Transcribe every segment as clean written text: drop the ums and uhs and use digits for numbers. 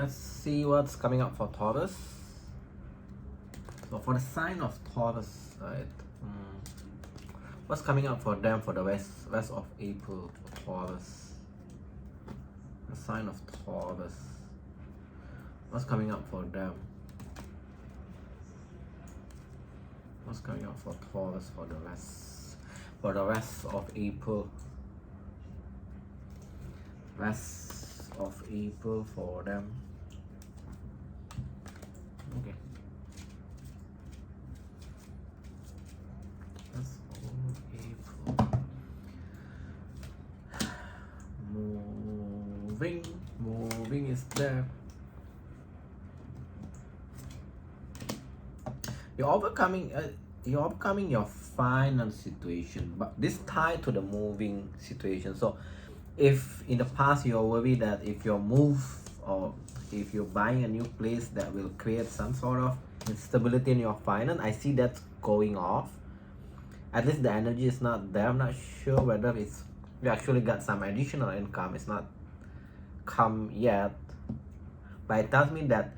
let's see what's coming up for Taurus. So for the sign of Taurus, right? What's coming up for them for the rest of April for Taurus? The sign of Taurus. What's coming up for them? What's coming up for Taurus for the rest of April? Rest of April for them. Okay. Rest of April. Moving is there. You're overcoming your finance situation, but this tied to the moving situation. So if in the past you're worried that if you move or if you're buying a new place that will create some sort of instability in your finance, I see that's going off. At least the energy is not there. I'm not sure whether you actually got some additional income. It's not come yet, but it tells me that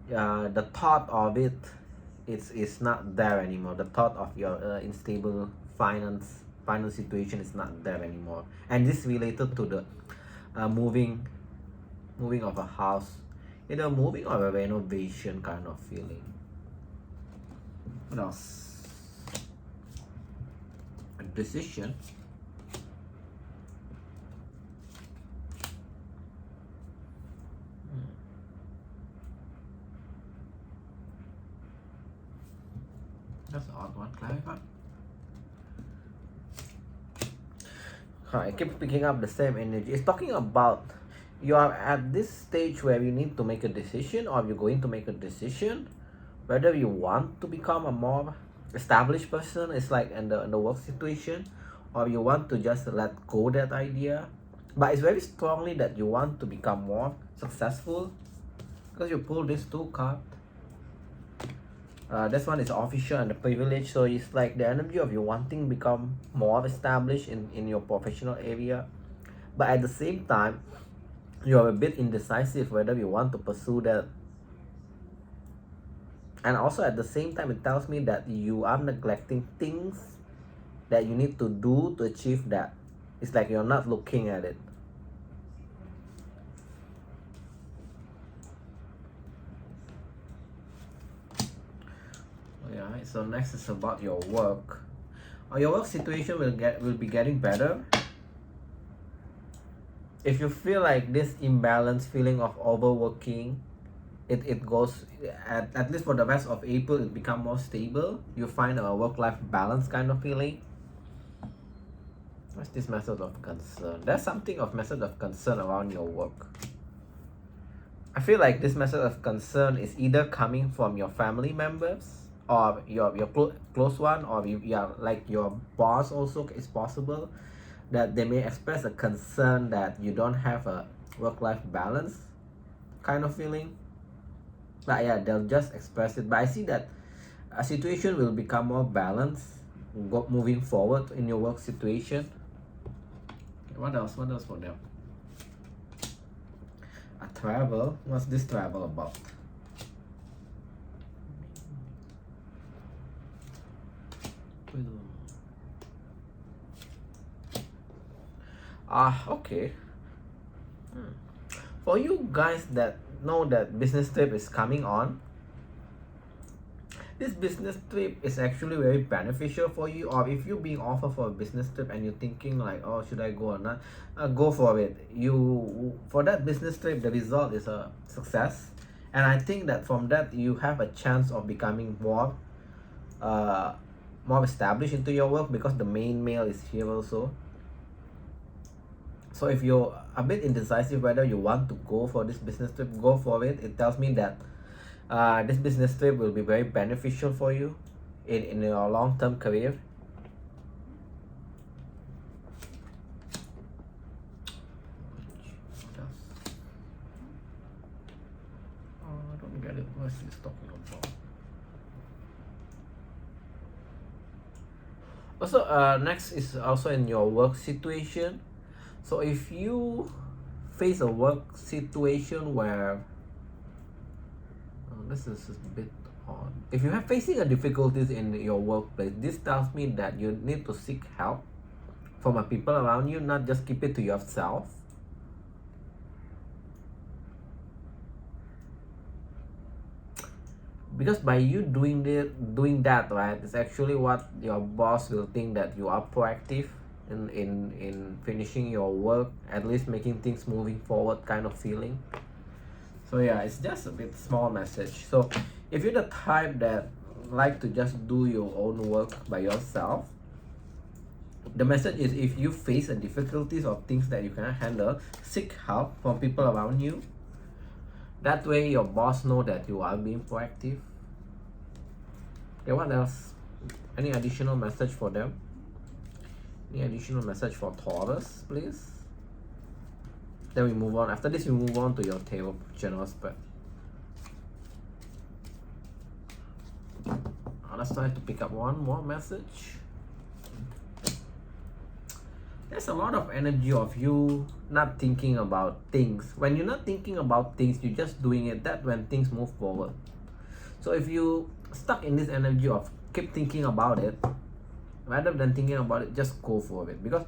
the thought of it's not there anymore. The thought of your unstable finance situation is not there anymore, and this related to the moving of a house, either moving or a renovation kind of feeling. What else? A decision. That's an odd one. Clarify. I keep picking up the same energy. It's talking about you are at this stage where you need to make a decision, or you're going to make a decision whether you want to become a more established person. It's like in the work situation, or you want to just let go that idea. But it's very strongly that you want to become more successful because you pull these two cards. This one is official and the privilege, so it's like the energy of you wanting to become more established in your professional area, but at the same time you are a bit indecisive whether you want to pursue that. And also at the same time it tells me that you are neglecting things that you need to do to achieve that. It's like you're not looking at it. Yeah, so next is about your work. Your work situation will be getting better. If you feel like this imbalance feeling of overworking, it goes at least for the rest of April, it become more stable. You find a work-life balance kind of feeling. What's this method of concern? There's something of method of concern around your work. I feel like this method of concern is either coming from your family members or your close one, or like your boss also. Is possible that they may express a concern that you don't have a work-life balance kind of feeling. But yeah, they'll just express it. But I see that a situation will become more balanced moving forward in your work situation. Okay, what else for them? A travel. What's this travel about? Okay. For you guys that know that business trip is coming on, this business trip is actually very beneficial for you. Or if you're being offered for a business trip and you're thinking like, oh, should I go or not, go for it. For that business trip, the result is a success, and I think that from that you have a chance of becoming more established into your work, because the main male is here also. So if you're a bit indecisive whether you want to go for this business trip, go for it. It tells me that this business trip will be very beneficial for you in your long-term career. I don't get it. What is this talking about? Also, next is also in your work situation. So if you face a work situation where This is a bit odd. If you have facing a difficulties in your workplace, this tells me that you need to seek help from the people around you, not just keep it to yourself. Because by you doing that, right, it's actually what your boss will think, that you are proactive in finishing your work, at least making things moving forward kind of feeling. So yeah, it's just a bit small message. So if you're the type that like to just do your own work by yourself, the message is, if you face a difficulties or things that you cannot handle, seek help from people around you. That way your boss know that you are being proactive. Okay, what else? Any additional message for them? Any additional message for Taurus, please? Then we move on. After this, we move on to your tarot general spread. Let's try to pick up one more message. There's a lot of energy of you not thinking about things. When you're not thinking about things, you're just doing it. That's when things move forward. So if you stuck in this energy of keep thinking about it, rather than thinking about it, just go for it. Because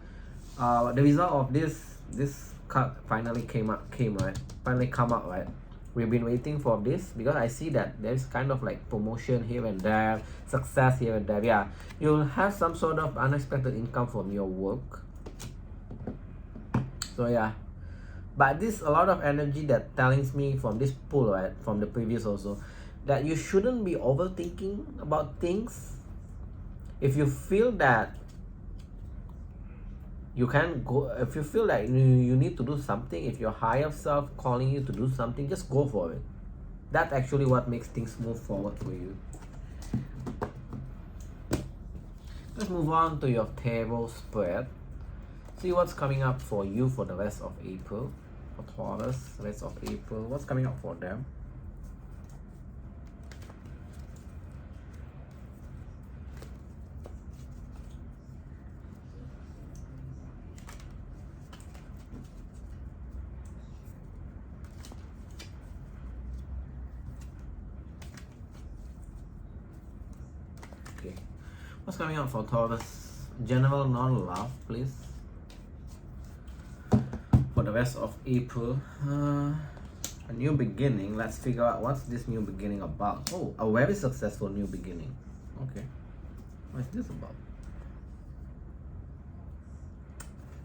the result of this card finally come out, right? We've been waiting for this, because I see that there's kind of like promotion here and there, success here and there. Yeah, you'll have some sort of unexpected income from your work. So yeah, but this a lot of energy that tells me from this pull, right, from the previous also, that you shouldn't be overthinking about things. If you feel that you can go, if you feel like you need to do something, if your higher self calling you to do something, just go for it. That's actually what makes things move forward for you. Let's move on to your tarot spread. See what's coming up for you for the rest of April. For Taurus, rest of April, what's coming up for them? Okay, what's coming up for Taurus? General non-love, please. For the rest of April, a new beginning. Let's figure out what's this new beginning about. Oh, a very successful new beginning. Okay, what's this about?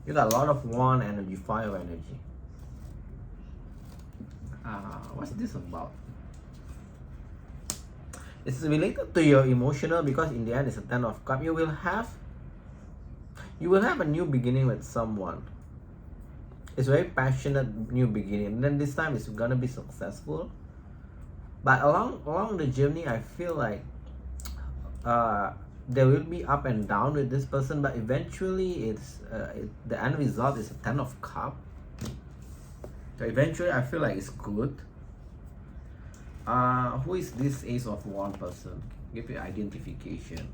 You got a lot of wand energy, fire energy. What's this about? It's related to your emotional, because in the end it's a 10 of cups. You will have a new beginning with someone. It's a very passionate new beginning, and then this time it's gonna be successful. But along the journey, I feel like there will be up and down with this person, but eventually the end result is a 10 of cups. So eventually I feel like it's good. Who is this Ace of Wands person? Give your identification.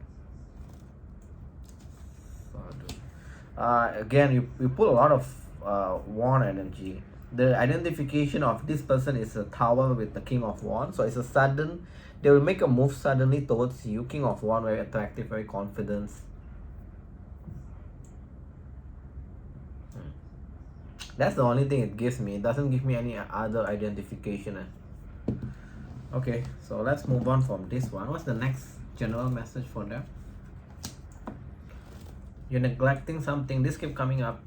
Again, you put a lot of wand energy. The identification of this person is a Tower with the King of Wands. So it's a sudden, they will make a move suddenly towards you. King of Wands, very attractive, very confident. That's the only thing it gives me. It doesn't give me any other identification. Okay, so let's move on from this one. What's the next general message for them? You're neglecting something. This keeps coming up.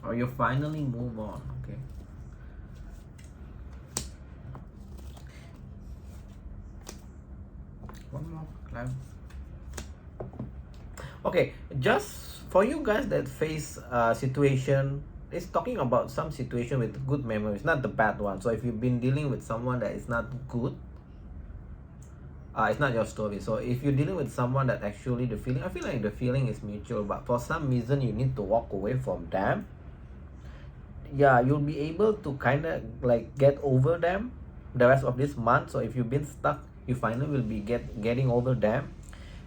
Or you finally move on. Okay. One more cloud. Okay, just for you guys that face a situation, it's talking about some situation with good memories, not the bad one. So if you've been dealing with someone that is not good, it's not your story. So if you're dealing with someone that actually the feeling, I feel like the feeling is mutual, but for some reason you need to walk away from them. Yeah, you'll be able to kind of like get over them the rest of this month. So if you've been stuck, you finally will be getting over them,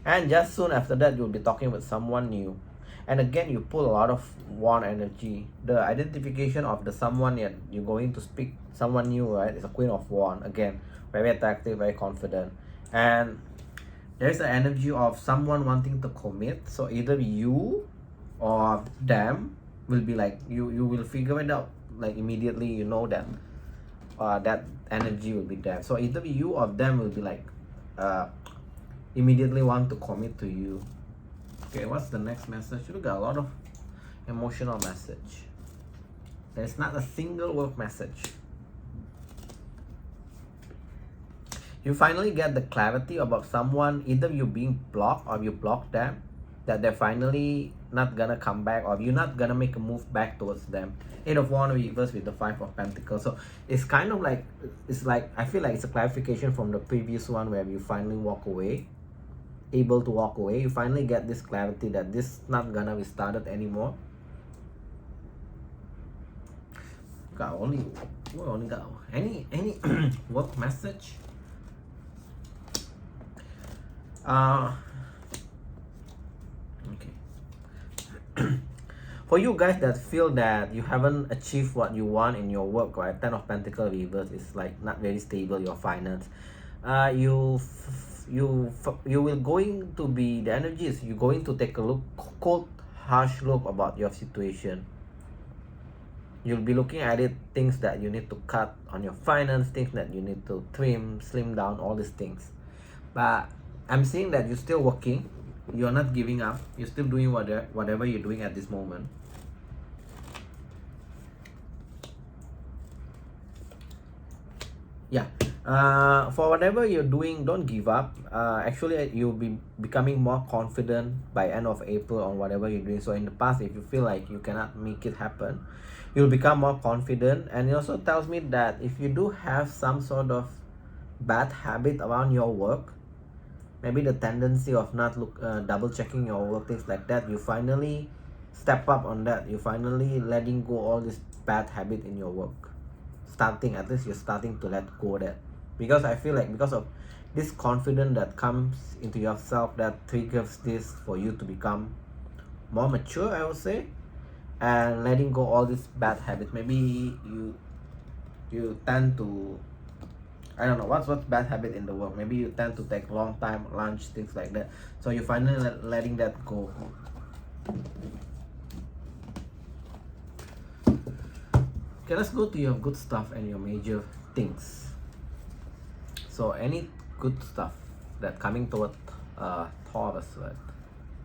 and just soon after that you'll be talking with someone new. And again, you pull a lot of wand energy. The identification of the someone you're going to speak, someone new, right? It's a Queen of Wand. Again, very attractive, very confident. And there's the energy of someone wanting to commit. So either you or them will be like, you will figure it out like immediately, you know that that energy will be there. So either you or them will be like immediately want to commit to you. Okay, what's the next message? You got a lot of emotional message. There's not a single work message. You finally get the clarity about someone, either you being blocked or you block them, that they're finally not gonna come back, or you're not gonna make a move back towards them. 8 of Wands reversed with the 5 of Pentacles. So it's kind of like, it's like, I feel like it's a clarification from the previous one where you finally walk away, able to walk away. You finally get this clarity that this is not gonna be started anymore. We only got any work message. Okay. For you guys that feel that you haven't achieved what you want in your work, right? 10 of Pentacles reverse is like not very stable, your finance. You will going to be, the energy is you're going to take a look, cold, harsh look about your situation. You'll be looking at it, things that you need to cut on your finance, things that you need to trim, slim down, all these things. But I'm seeing that you're still working, you're not giving up, you're still doing whatever you're doing at this moment. Yeah, for whatever you're doing, don't give up. Actually, you'll be becoming more confident by end of April on whatever you're doing. So in the past, if you feel like you cannot make it happen, you'll become more confident. And it also tells me that if you do have some sort of bad habit around your work, maybe the tendency of not double checking your work, things like that, you finally step up on that. You finally letting go all this bad habit in your work. At least you're starting to let go of that, because I feel like because of this confidence that comes into yourself, that triggers this for you to become more mature, I would say, and letting go all these bad habits. Maybe you tend to, I don't know what's bad habit in the work. Maybe you tend to take long time lunch, things like that. So you finally letting that go. Okay, let's go to your good stuff and your major things. So any good stuff that coming toward Taurus, right?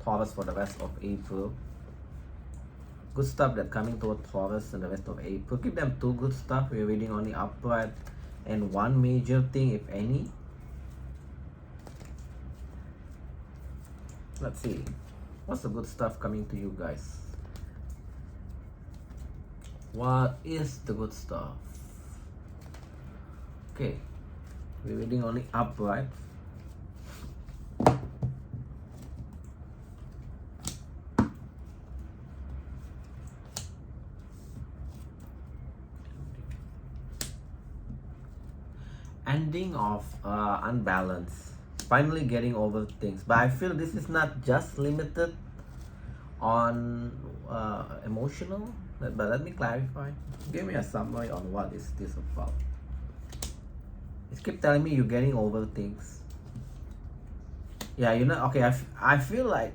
Taurus for the rest of April. Good stuff that coming toward Taurus and the rest of April. Give them 2 good stuff. We're reading only upright, and 1 major thing, if any. Let's see. What's the good stuff coming to you guys? What is the good stuff? Okay, we're reading only upright. Ending of unbalance. Finally getting over things. But I feel this is not just limited on emotional. But let me clarify. Give me a summary on what is this about. It keep telling me you're getting over things. Yeah, you know, okay, I feel like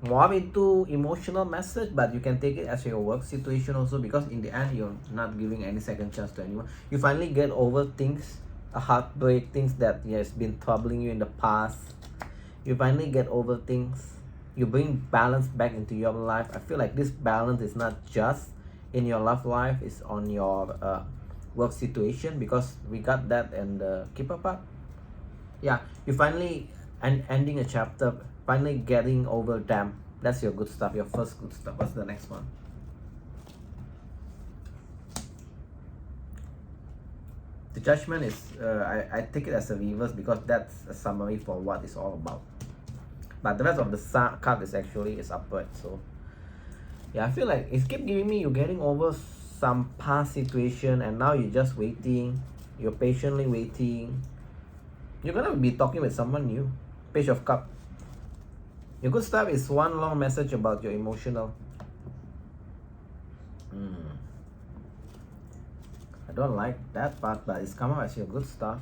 more into emotional message, but you can take it as your work situation also, because in the end you're not giving any second chance to anyone. You finally get over things, a heartbreak, things that has been troubling you in the past. You finally get over things. You bring balance back into your life. I feel like this balance is not just in your love life, it's on your work situation, because we got that in the keeper part. Yeah, you finally ending a chapter, finally getting over them. That's your good stuff, your first good stuff. What's the next one? The Judgment is I take it as a reverse, because that's a summary for what it's all about. But the rest of the card is actually upright. So yeah, I feel like it's keep giving me you're getting over some past situation, and now you're just waiting. You're patiently waiting. You're gonna be talking with someone new. Page of Cup. Your good stuff is one long message about your emotional. I don't like that part, but it's come out as your good stuff.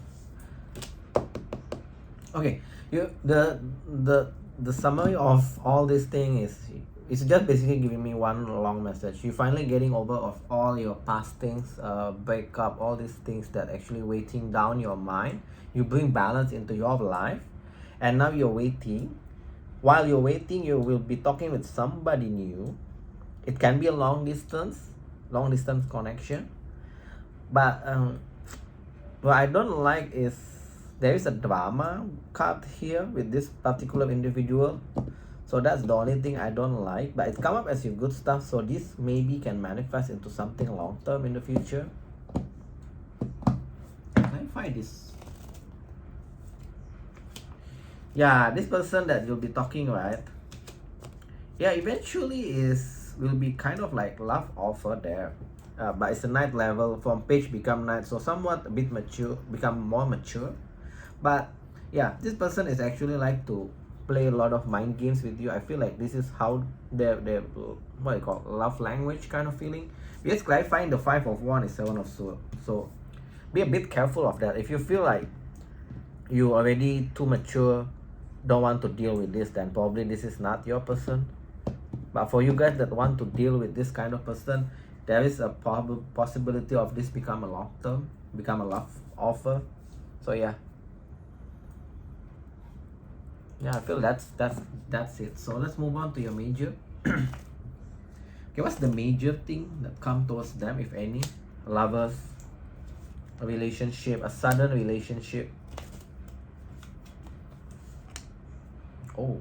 Okay, the summary of all this thing is, it's just basically giving me one long message. You finally getting over of all your past things, breakup, all these things that actually weighting down your mind. You bring balance into your life, and now you're waiting. While you're waiting, you will be talking with somebody new. It can be a long distance connection, but what I don't like is there is a drama card here with this particular individual. So that's the only thing I don't like, but it's come up as your good stuff, so this maybe can manifest into something long term in the future. Clarify this. Yeah, this person that you'll be talking, right? Yeah, eventually will be kind of like love offer there, but it's a night level, from page become night, so somewhat a bit mature, become more mature. But yeah, this person is actually like to play a lot of mind games with you. I feel like this is how their what you call love language kind of feeling. Because clarifying the 5 of Wands is 7 of Swords, so be a bit careful of that. If you feel like you already too mature, don't want to deal with this, then probably this is not your person. But for you guys that want to deal with this kind of person, there is a possibility of this become a long term, become a love offer. So yeah, I feel that's it. So let's move on to your major. Okay, what's the major thing that come towards them, if any? Lovers, a relationship, a sudden relationship. Oh,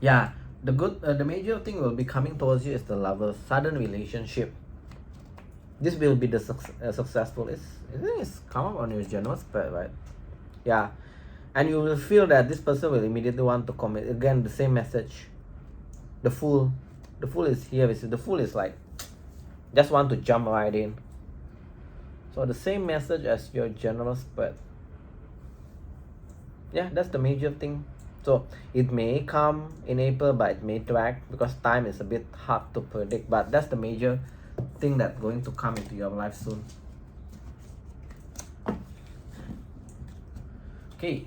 yeah, the major thing will be coming towards you is the lovers, sudden relationship. This will be the successful. It's come up on your general spread, right? Yeah, and you will feel that this person will immediately want to commit. Again, the same message. The fool is here. The fool is like just want to jump right in. So the same message as your general spread. Yeah, that's the major thing. So it may come in April, but it may drag because time is a bit hard to predict. But that's the major thing that's going to come into your life soon. Okay.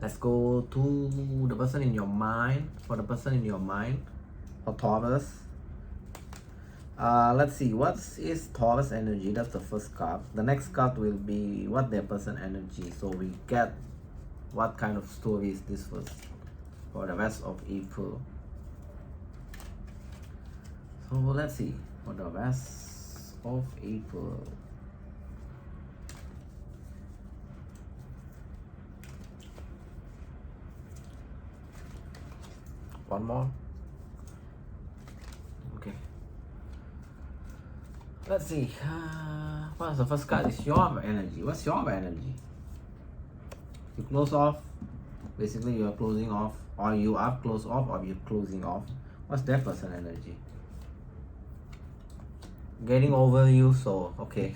Let's go to the person in your mind. For the person in your mind, for Taurus. Let's see, what is Taurus energy? That's the first card. The next card will be what their person energy. So we get what kind of story is this for the rest of April. So let's see for the rest of April. One more. Okay. Let's see. What's the first card? Is your energy. What's your energy? You close off. Basically, you are closing off, or you are closed off, or you're closing off. What's their person energy? Getting over you. So okay.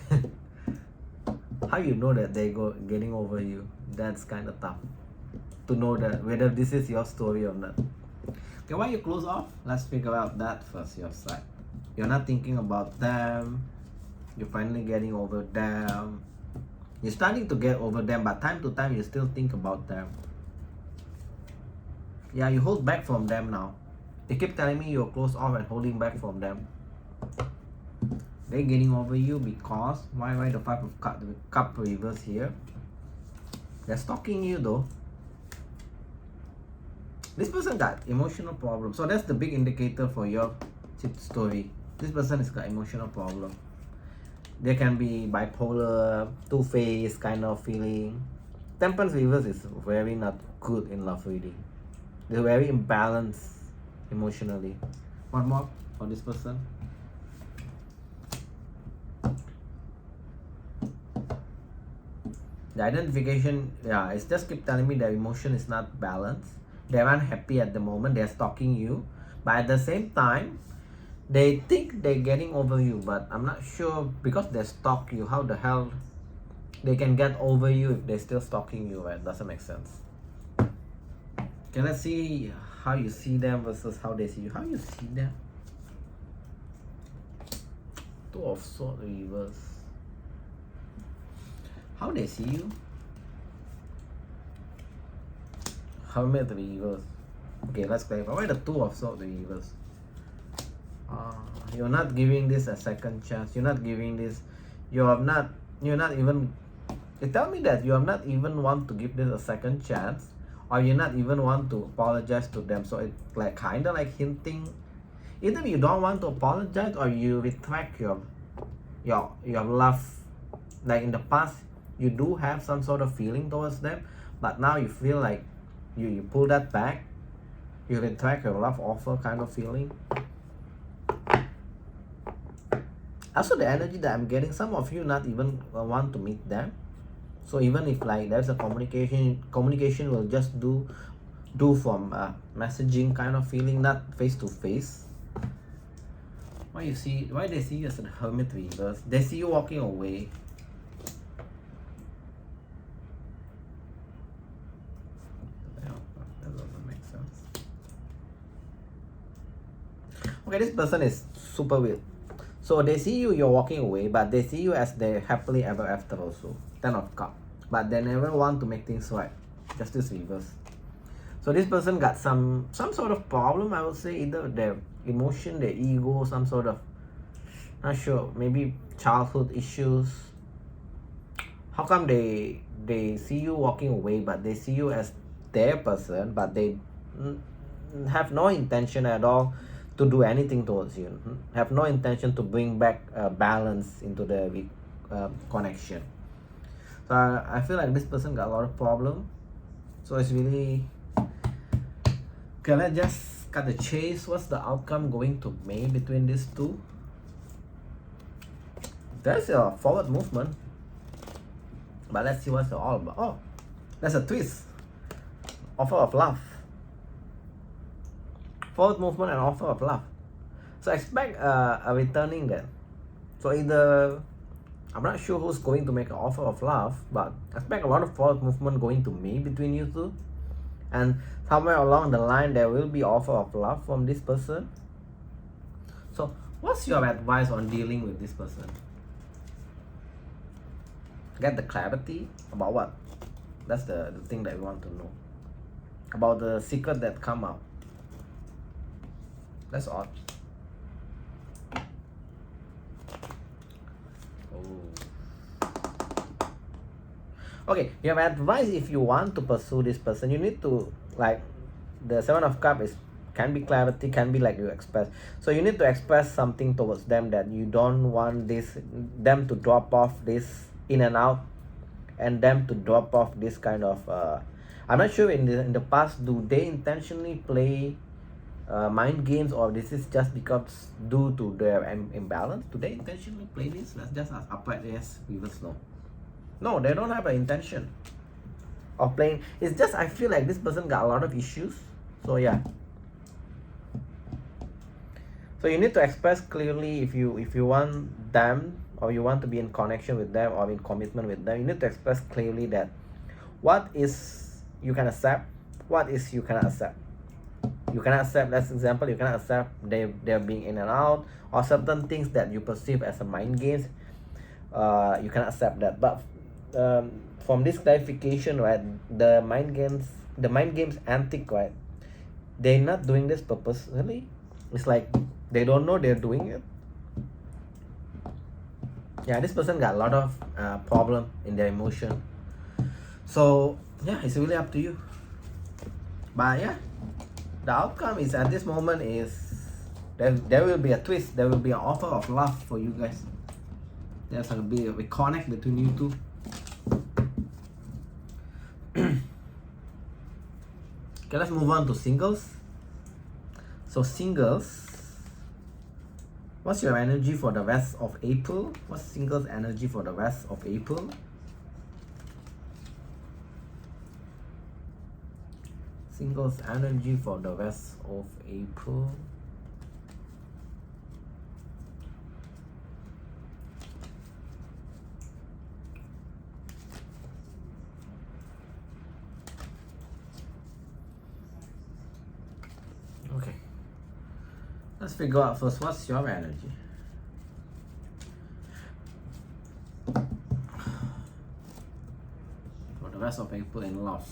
How you know that they getting over you? That's kind of tough to know that whether this is your story or not. Okay, why you close off? Let's figure out that first, your side. You're not thinking about them. You're finally getting over them. You're starting to get over them, but time to time you still think about them. Yeah, you hold back from them now. They keep telling me you're close off and holding back from them. They're getting over you because why the 5 of cup reverse here? They're stalking you though. This person got emotional problem, so that's the big indicator for your story. This person has got emotional problem. They can be bipolar, two-faced kind of feeling. Temperance reverse is very not good in love reading. They're very imbalanced emotionally. One more for this person. The identification, yeah, it's just keep telling me their emotion is not balanced. They're unhappy at the moment. They're stalking you, but at the same time, they think they're getting over you. But I'm not sure because they stalk you. How the hell they can get over you if they're still stalking you, right? Doesn't make sense. Okay, let's see how you see them versus how they see you. How you see them? Two of Swords reverse. How they see you? Hermit reverse. Okay, let's clarify. Why the Two of Swords reverse? You're not giving this a second chance. You're not giving this. You're not even. They tell me that you have not even want to give this a second chance, or you not even want to apologize to them. So it's like kind of like hinting, either you don't want to apologize or you retract your love. Like in the past, you do have some sort of feeling towards them, but now you feel like you pull that back. You retract your love offer kind of feeling. Also, the energy that I'm getting, some of you not even want to meet them. So even if like there's a communication will just do from messaging kind of feeling, not face to face. Why they see you as a Hermit reverse? They see you walking away. That doesn't make sense. Okay, this person is super weird. So they see you're walking away, but they see you as the happily ever after also. 10 of Cups. But they never want to make things right. Justice reverse. So this person got some sort of problem, I would say, either their emotion, their ego, some sort of, not sure, maybe childhood issues. How come they see you walking away, but they see you as their person, but they have no intention at all to do anything towards you, have no intention to bring back balance into the connection. So I feel like this person got a lot of problem. So it's really, okay, let's just cut the chase. What's the outcome going to be between these two? There's a forward movement, but let's see what's it all about. Oh, there's a twist. Offer of love. Forward movement and offer of love. So expect a returning then. So either, I'm not sure who's going to make an offer of love, but expect a lot of forward movement going to me between you two. And somewhere along the line, there will be offer of love from this person. So what's your advice on dealing with this person? Get the clarity about what? That's the thing that we want to know. About the secret that come out. That's odd. Oh. Okay, you have advice if you want to pursue this person. You need to, like, the Seven of Cups can be clarity, can be like you express. So you need to express something towards them that you don't want them to drop off this in and out, and them to drop off this kind of. I'm not sure in the past, do they intentionally play mind games, or this is just because due to their imbalance? Do they intentionally play this? Let's just ask upright yes, reverse no. No, they don't have an intention of playing. It's just I feel like this person got a lot of issues. So yeah. So you need to express clearly if you want them, or you want to be in connection with them or in commitment with them. You need to express clearly that what is you can accept, what is you cannot accept. You cannot accept, let's example, you cannot accept they're being in and out, or certain things that you perceive as a mind games. You cannot accept that. But from this clarification, right, the mind games antic, right, they're not doing this purposely. It's like they don't know they're doing it. Yeah, this person got a lot of problem in their emotion. So yeah, it's really up to you. But yeah, the outcome is at this moment is there will be a twist. There will be an offer of love for you guys. There's going to be a reconnect between you two. Okay, let's move on to singles. So singles, what's your energy for the rest of April? What's singles energy for the rest of April? Singles energy for the rest of April. Let's figure out first what's your energy. For the rest of April in love.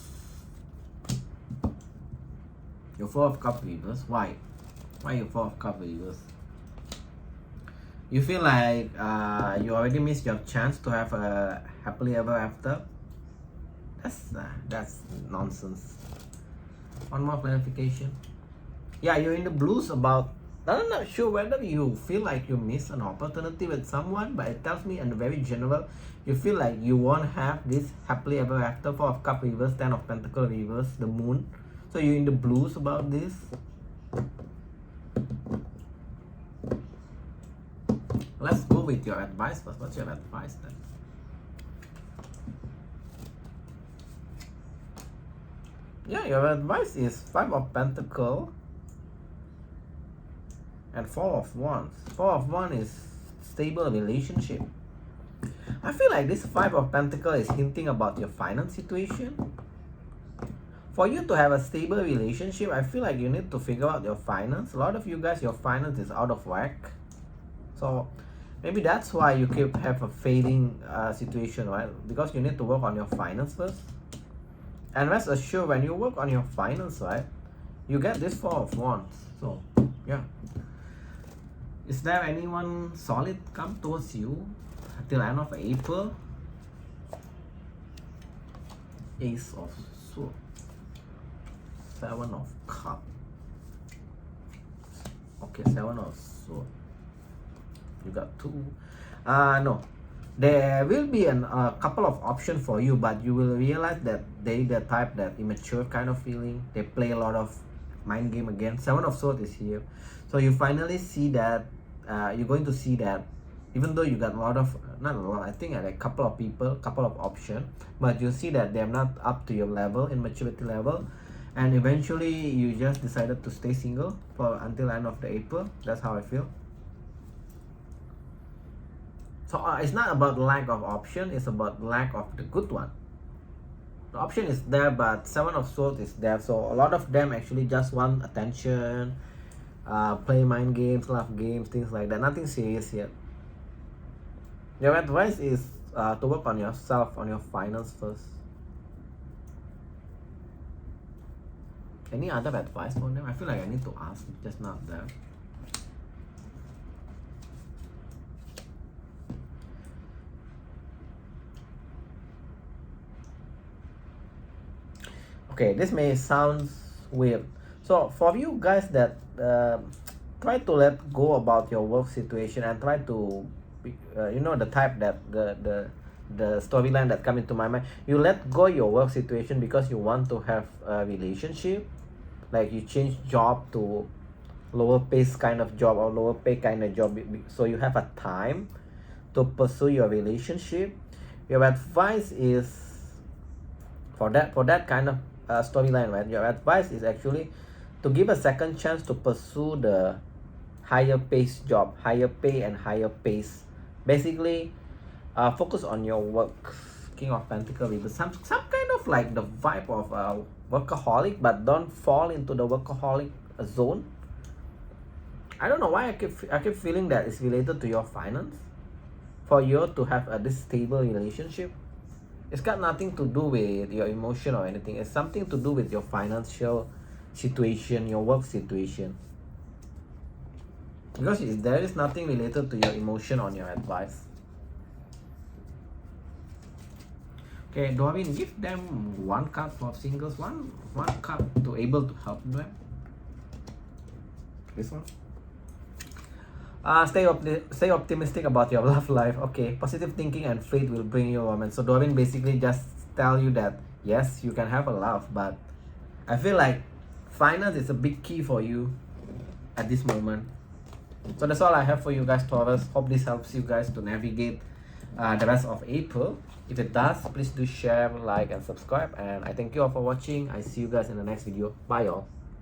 Your Four of Cups reverse. Why? Why your Four of Cups reverse? You feel like you already missed your chance to have a happily ever after. That's nonsense. One more clarification. Yeah, you're in the blues about. I'm not sure whether you feel like you miss an opportunity with someone, but it tells me in very general, you feel like you won't have this happily ever after. Four of Cups reverse, Ten of Pentacles reverse, the Moon. So you're in the blues about this. Let's go with your advice first. What's your advice then? Yeah, your advice is Five of Pentacles and Four of Wands. Four of Wands is stable relationship. I feel like this Five of Pentacles is hinting about your finance situation. For you to have a stable relationship, I feel like you need to figure out your finance. A lot of you guys, your finance is out of whack. So maybe that's why you keep have a fading situation, right? Because you need to work on your finance first. And rest assured, when you work on your finance, right, you get this Four of Wands. So yeah. Is there anyone solid come towards you till end of April? Ace of Swords. Seven of Cups. Okay, Seven of Swords. You got two. No. There will be a couple of options for you, but you will realize that they the type that immature kind of feeling. They play a lot of mind game again. Seven of Swords is here. So you finally see that, you're going to see that even though you got a lot of, not a lot, I think a couple of people, couple of options, but you see that they're not up to your level, in maturity level. And eventually you just decided to stay single for until end of the April. That's how I feel. So it's not about lack of option, it's about lack of the good one. The option is there, but Seven of Swords is there. So a lot of them actually just want attention, play mind games, love games, things like that. Nothing serious yet. Your advice is to work on yourself, on your finance first. Any other advice for them? I feel like I need to ask, just not there. Okay, this may sound weird. So for you guys that try to let go about your work situation and try to, you know, the type that the storyline that come into my mind, you let go your work situation because you want to have a relationship, like you change job to lower pace kind of job or lower pay kind of job, so you have a time to pursue your relationship. Your advice is for that kind of storyline, right? Your advice is actually to give a second chance to pursue the higher pace job, higher pay and higher pace. Basically, focus on your work. King of Pentacles with some kind of like the vibe of a workaholic, but don't fall into the workaholic zone. I don't know why I keep feeling that it's related to your finance. For you to have this stable relationship, it's got nothing to do with your emotion or anything. It's something to do with your financial situation, your work situation. Because there is nothing related to your emotion on your advice. Okay, Doreen, give them one card for singles, one card to able to help them. This one. Stay optimistic about your love life. Okay, positive thinking and faith will bring you romance. So Doreen basically just tell you that yes, you can have a love, but I feel like finance is a big key for you at this moment. So that's all I have for you guys, Taurus. Hope this helps you guys to navigate the rest of April. If it does, please do share, like and subscribe, and I thank you all for watching. I see you guys in the next video. Bye y'all.